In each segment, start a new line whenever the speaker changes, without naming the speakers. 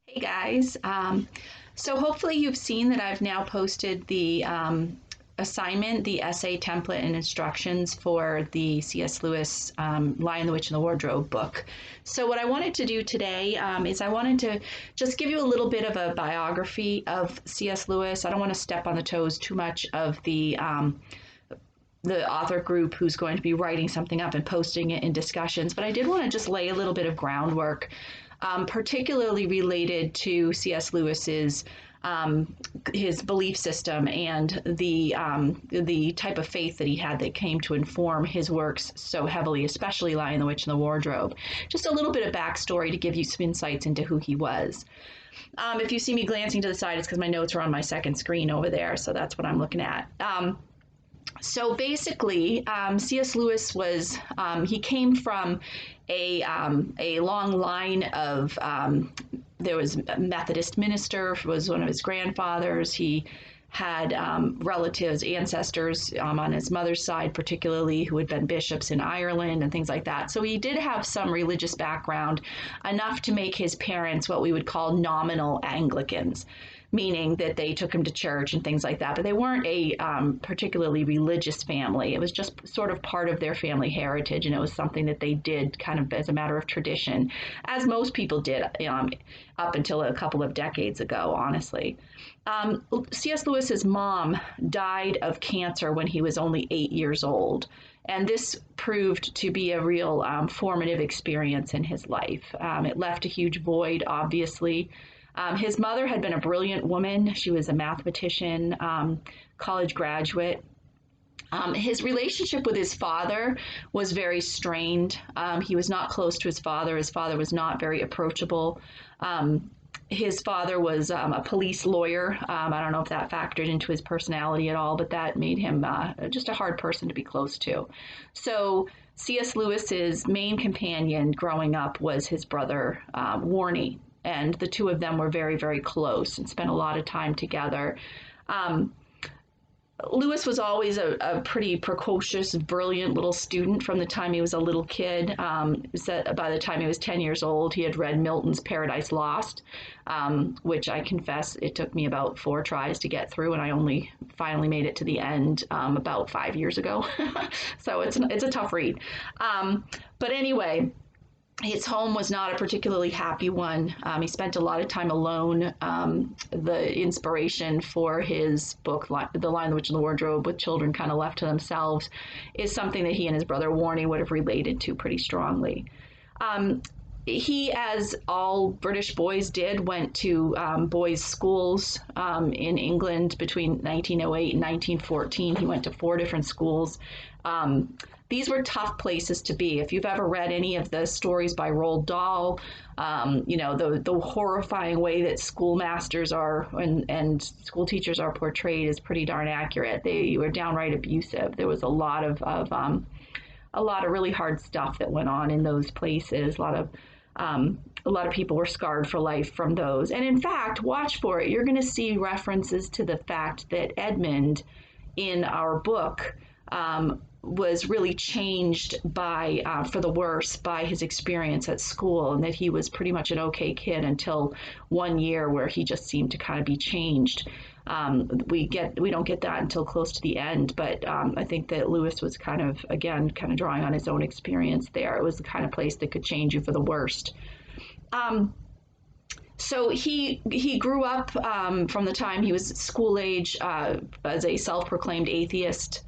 Hey guys, so hopefully you've seen that I've now posted the assignment, the essay template and instructions for the C.S. Lewis Lion, the Witch, and the Wardrobe book. So what I wanted to do today is I wanted to just give you a little bit of a biography of C.S. Lewis. I don't want to step on the toes too much of the author group who's going to be writing something up and posting it in discussions, but I did want to just lay a little bit of groundwork, particularly related to C.S. Lewis's his belief system and the type of faith that he had that came to inform his works so heavily, especially Lion, the Witch, and the Wardrobe. Just a little bit of backstory to give you some insights into who he was. If you see me glancing to the side, it's because my notes are on my second screen over there, so that's what I'm looking at. So basically, C.S. Lewis he came from a long line of, there was a Methodist minister, was one of his grandfathers. He had relatives, ancestors on his mother's side, particularly, who had been bishops in Ireland and things like that. So he did have some religious background, enough to make his parents what we would call nominal Anglicans, meaning that they took him to church and things like that. But they weren't a particularly religious family. It was just sort of part of their family heritage, and it was something that they did kind of as a matter of tradition, as most people did up until a couple of decades ago, honestly. C.S. Lewis's mom died of cancer when he was only 8 years old, and this proved to be a real formative experience in his life. It left a huge void, obviously. His mother had been a brilliant woman. She was a mathematician, college graduate. His relationship with his father was very strained. He was not close to his father. His father was not very approachable. His father was a police lawyer. I don't know if that factored into his personality at all, but that made him just a hard person to be close to. So C.S. Lewis's main companion growing up was his brother, Warnie, and the two of them were very, very close and spent a lot of time together. Lewis was always a pretty precocious, brilliant little student from the time he was a little kid. By the time he was 10 years old, he had read Milton's Paradise Lost, which I confess it took me about 4 tries to get through, and I only finally made it to the end about 5 years ago. So it's a tough read. But anyway, his home was not a particularly happy one. He spent a lot of time alone. The inspiration for his book, The Lion, the Witch, and the Wardrobe, with children kind of left to themselves, is something that he and his brother Warnie would have related to pretty strongly. He, as all British boys did, went to boys' schools in England between 1908 and 1914. He went to 4 different schools. These were tough places to be. If you've ever read any of the stories by Roald Dahl, the horrifying way that schoolmasters are and school teachers are portrayed is pretty darn accurate. They were downright abusive. There was a lot of really hard stuff that went on in those places. A lot of people were scarred for life from those. And in fact, watch for it. You're going to see references to the fact that Edmund in our book was really changed for the worse by his experience at school, and that he was pretty much an okay kid until one year where he just seemed to kind of be changed. We don't get that until close to the end, but I think that Lewis was kind of drawing on his own experience there. It was the kind of place that could change you for the worst. So he grew up from the time he was school age as a self-proclaimed atheist.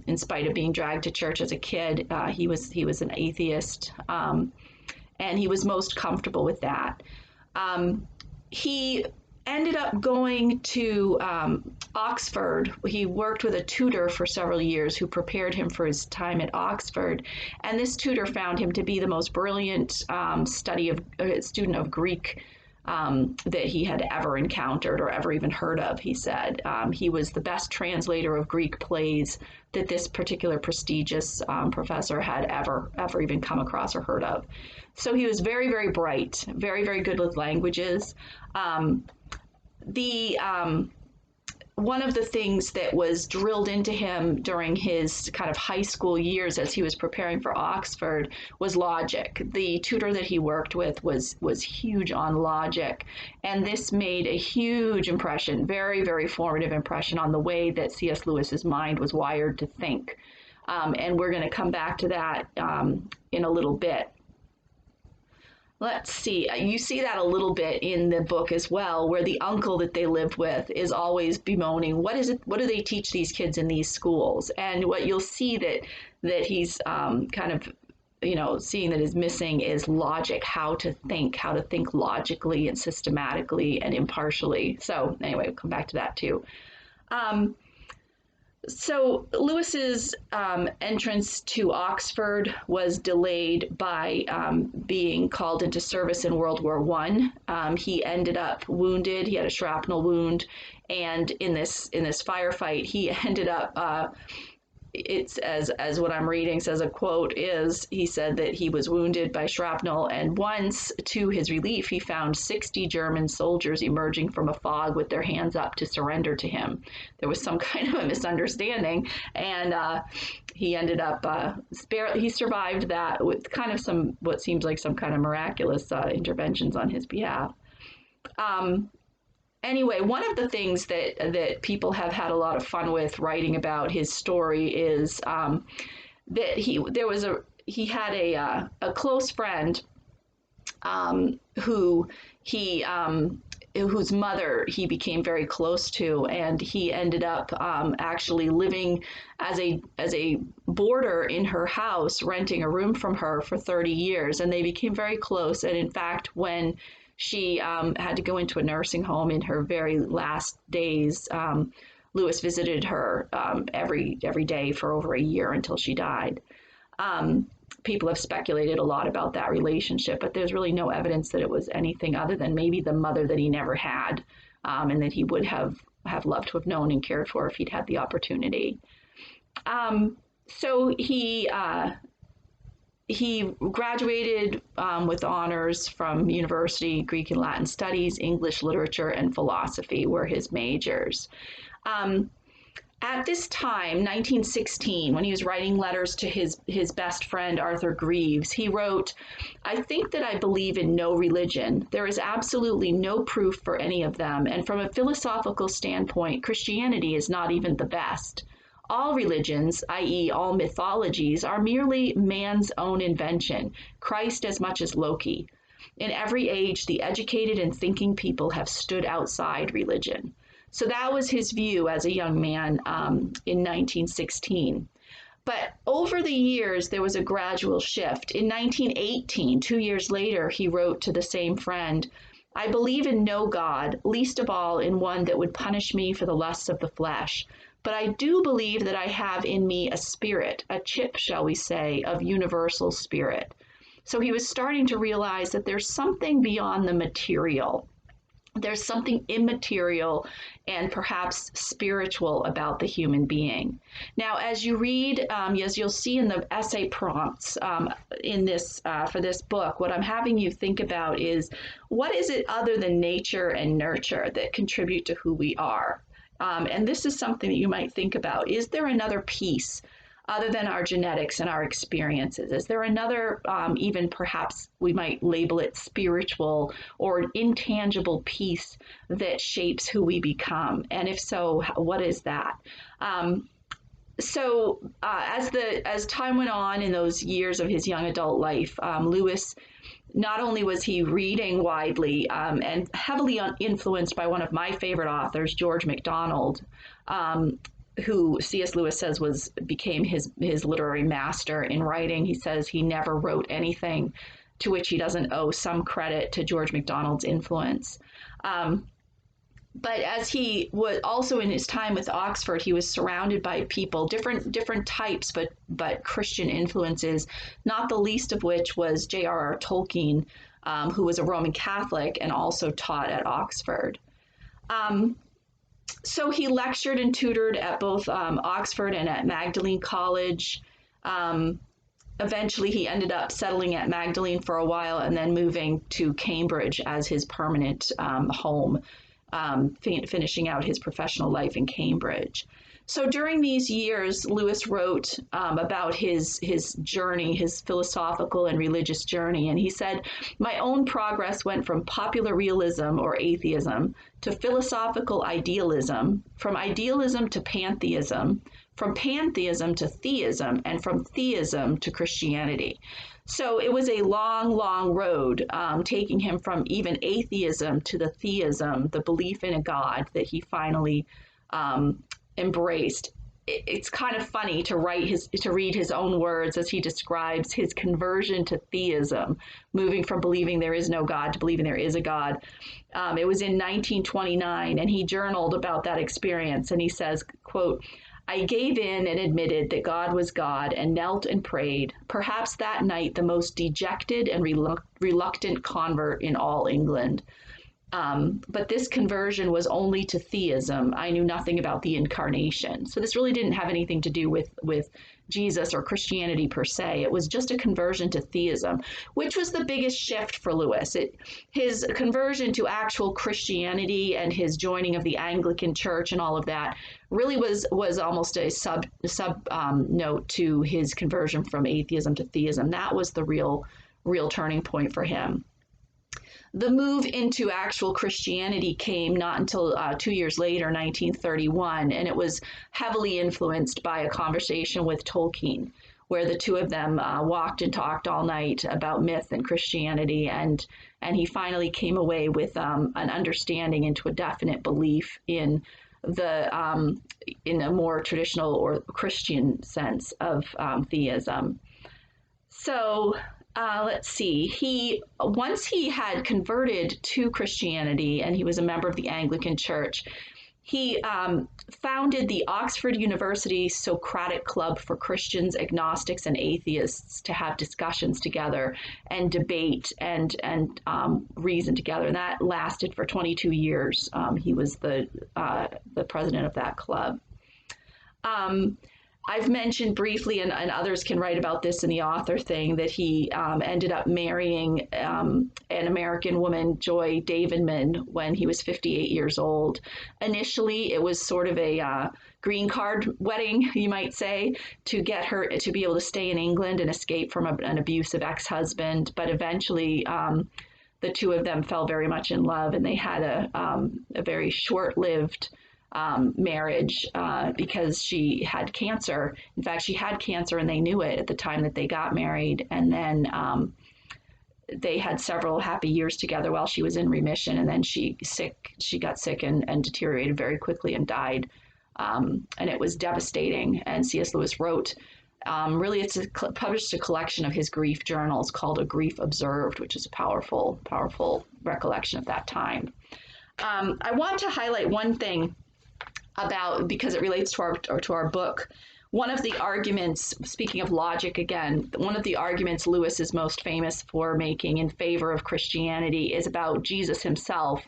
In spite of being dragged to church as a kid, he was an atheist, and he was most comfortable with that. He ended up going to Oxford. He worked with a tutor for several years who prepared him for his time at Oxford, and this tutor found him to be the most brilliant student of Greek that he had ever encountered or ever even heard of. He said he was the best translator of Greek plays that this particular prestigious professor had ever even come across or heard of. So he was very, very bright, very, very good with languages. one of the things that was drilled into him during his kind of high school years as he was preparing for Oxford was logic. The tutor that he worked with was huge on logic, and this made a huge impression, very, very formative impression on the way that C.S. Lewis's mind was wired to think. And we're going to come back to that in a little bit. Let's see, you see that a little bit in the book as well, where the uncle that they lived with is always bemoaning, what do they teach these kids in these schools? And what you'll see that he's kind of, seeing that is missing is logic, how to think logically and systematically and impartially. So anyway, we'll come back to that too. So Lewis's entrance to Oxford was delayed by being called into service in World War I. He ended up wounded. He had a shrapnel wound, and in this firefight, he ended up. It's as what I'm reading says, a quote is, he said that he was wounded by shrapnel, and once, to his relief, he found 60 German soldiers emerging from a fog with their hands up to surrender to him. There was some kind of a misunderstanding, and he ended up he survived that with kind of what seems like some kind of miraculous interventions on his behalf. Anyway, one of the things that people have had a lot of fun with writing about his story is that he had a close friend whose mother he became very close to, and he ended up actually living as a boarder in her house, renting a room from her for 30 years, and they became very close. And in fact, when she had to go into a nursing home in her very last days, Lewis visited her every day for over a year until she died. People have speculated a lot about that relationship, but there's really no evidence that it was anything other than maybe the mother that he never had, and that he would have loved to have known and cared for if he'd had the opportunity. So he graduated with honors from university. Greek and Latin studies, English literature, and philosophy were his majors. At this time, 1916, when he was writing letters to his best friend, Arthur Greeves, he wrote, "I think that I believe in no religion. There is absolutely no proof for any of them, and from a philosophical standpoint, Christianity is not even the best. All religions, i.e., all mythologies, are merely man's own invention, Christ as much as Loki. In every age, the educated and thinking people have stood outside religion." So that was his view as a young man in 1916. But over the years, there was a gradual shift. In 1918, 2 years later, he wrote to the same friend, "I believe in no God, least of all in one that would punish me for the lusts of the flesh. But I do believe that I have in me a spirit, a chip, shall we say, of universal spirit." So he was starting to realize that there's something beyond the material. There's something immaterial and perhaps spiritual about the human being. Now, as you read, as you'll see in the essay prompts in this for this book, what I'm having you think about is, what is it other than nature and nurture that contribute to who we are? And this is something that you might think about. Is there another piece other than our genetics and our experiences? Is there another, even perhaps we might label it spiritual or intangible piece that shapes who we become? And if so, what is that? As time went on in those years of his young adult life, Lewis, not only was he reading widely and heavily influenced by one of my favorite authors, George MacDonald, who C.S. Lewis says became his literary master in writing. He says he never wrote anything to which he doesn't owe some credit to George MacDonald's influence. But as he was also in his time with Oxford, he was surrounded by people, different types, but Christian influences, not the least of which was J.R.R. Tolkien, who was a Roman Catholic and also taught at Oxford. So he lectured and tutored at both Oxford and at Magdalene College. Eventually, he ended up settling at Magdalene for a while and then moving to Cambridge as his permanent home. finishing out his professional life in Cambridge. So during these years, Lewis wrote about his journey, his philosophical and religious journey, and he said, "My own progress went from popular realism or atheism to philosophical idealism, from idealism to pantheism, from pantheism to theism, and from theism to Christianity." So it was a long, long road, taking him from even atheism to the theism, the belief in a God that he finally embraced. It's kind of funny to read his own words as he describes his conversion to theism, moving from believing there is no God to believing there is a God. It was in 1929, and he journaled about that experience, and he says, quote, "I gave in and admitted that God was God and knelt and prayed, perhaps that night the most dejected and reluctant convert in all England. But this conversion was only to theism. I knew nothing about the incarnation." So this really didn't have anything to do with Jesus or Christianity per se. It was just a conversion to theism, which was the biggest shift for Lewis. His conversion to actual Christianity and his joining of the Anglican Church and all of that really was almost a sub note to his conversion from atheism to theism. That was the real turning point for him. The move into actual Christianity came not until 2 years later, 1931, and it was heavily influenced by a conversation with Tolkien, where the two of them walked and talked all night about myth and Christianity, and he finally came away with an understanding into a definite belief in in a more traditional or Christian sense of theism. So let's see. Once he had converted to Christianity and he was a member of the Anglican Church, he founded the Oxford University Socratic Club for Christians, agnostics, and atheists to have discussions together and debate and reason together. And that lasted for 22 years. He was the president of that club. I've mentioned briefly, and others can write about this in the author thing, that he ended up marrying an American woman, Joy Davidman, when he was 58 years old. Initially, it was sort of a green card wedding, you might say, to get her to be able to stay in England and escape from an abusive ex-husband. But eventually, the two of them fell very much in love, and they had a very short-lived marriage because she had cancer. In fact, she had cancer and they knew it at the time that they got married. And then they had several happy years together while she was in remission. And then she got sick and deteriorated very quickly and died. And it was devastating. And C.S. Lewis wrote, published a collection of his grief journals called A Grief Observed, which is a powerful, powerful recollection of that time. I want to highlight one thing because it relates to our book. One of the arguments, speaking of logic again, one of the arguments Lewis is most famous for making in favor of Christianity is about Jesus himself.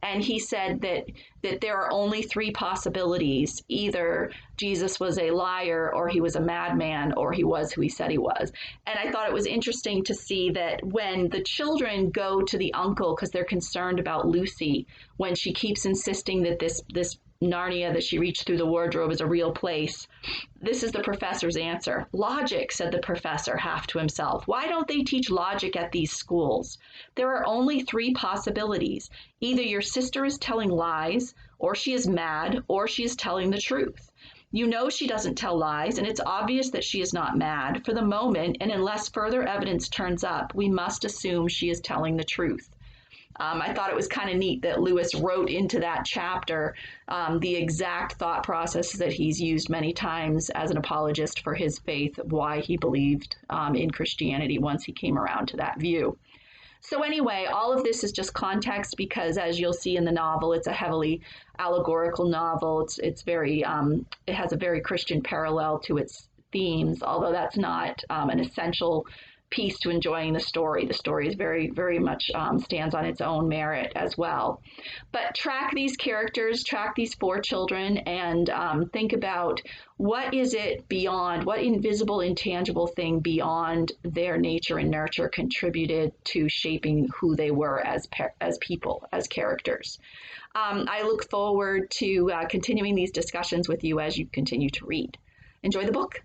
And he said that there are only three possibilities. Either Jesus was a liar, or he was a madman, or he was who he said he was. And I thought it was interesting to see that when the children go to the uncle because they're concerned about Lucy, when she keeps insisting that this Narnia that she reached through the wardrobe is a real place, this is the professor's answer. "Logic," said the professor half to himself. "Why don't they teach logic at these schools? There are only three possibilities. Either your sister is telling lies, or she is mad, or she is telling the truth. You know she doesn't tell lies, and it's obvious that she is not mad. For the moment, and unless further evidence turns up, we must assume she is telling the truth." I thought it was kind of neat that Lewis wrote into that chapter the exact thought processes that he's used many times as an apologist for his faith, why he believed in Christianity once he came around to that view. So anyway, all of this is just context because, as you'll see in the novel, it's a heavily allegorical novel. It's very it has a very Christian parallel to its themes, although that's not an essential piece to enjoying the story. The story is very, very much stands on its own merit as well. But track these characters, track these four children, and think about what is it beyond, what invisible, intangible thing beyond their nature and nurture contributed to shaping who they were as people, as characters. I look forward to continuing these discussions with you as you continue to read. Enjoy the book.